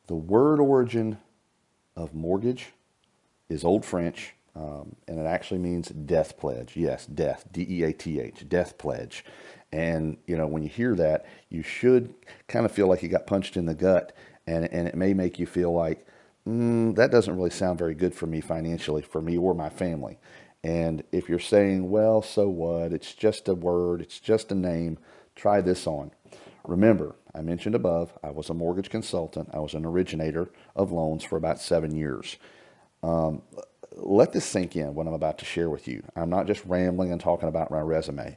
The word origin of mortgage is Old French, and it actually means death pledge. Yes, death, D-E-A-T-H, death pledge. And, when you hear that, you should kind of feel like you got punched in the gut, and it may make you feel like, that doesn't really sound very good for me financially, for me or my family. And if you're saying, well, so what? It's just a word, it's just a name, try this on. Remember, I mentioned above, I was a mortgage consultant. I was an originator of loans for about 7 years. Let this sink in, what I'm about to share with you. I'm not just rambling and talking about my resume.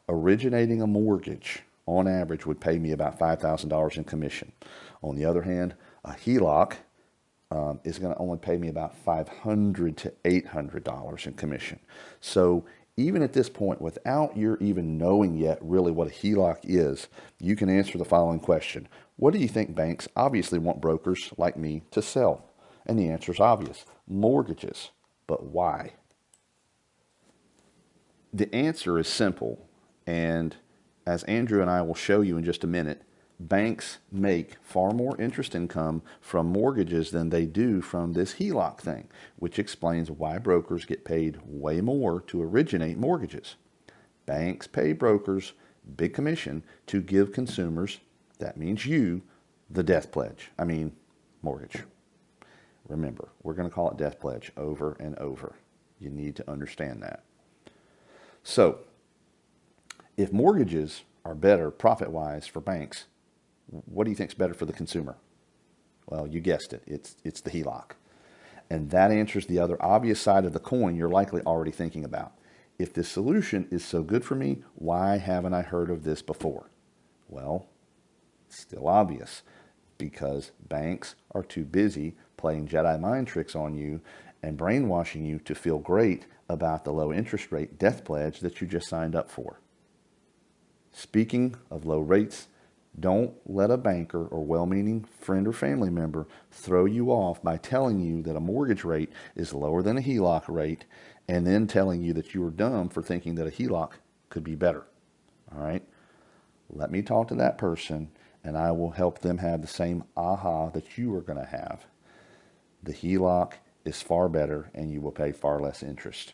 Originating a mortgage, on average, would pay me about $5,000 in commission. On the other hand, a HELOC is going to only pay me about $500 to $800 in commission. So even at this point, without your even knowing yet really what a HELOC is, you can answer the following question. What do you think banks obviously want brokers like me to sell? And the answer is obvious: mortgages. But why? The answer is simple, and as Andrew and I will show you in just a minute, banks make far more interest income from mortgages than they do from this HELOC thing, which explains why brokers get paid way more to originate mortgages. Banks pay brokers big commission to give consumers, that means you, the death pledge. Mortgage. Remember, we're going to call it death pledge over and over. You need to understand that. So, if mortgages are better profit-wise for banks, what do you think is better for the consumer? Well, you guessed it. It's the HELOC. And that answers the other obvious side of the coin you're likely already thinking about. If this solution is so good for me, why haven't I heard of this before? Well, it's still obvious, because banks are too busy playing Jedi mind tricks on you and brainwashing you to feel great about the low interest rate death pledge that you just signed up for. Speaking of low rates, don't let a banker or well-meaning friend or family member throw you off by telling you that a mortgage rate is lower than a HELOC rate, and then telling you that you are dumb for thinking that a HELOC could be better. All right? Let me talk to that person, and I will help them have the same aha that you are going to have. The HELOC is far better, and you will pay far less interest.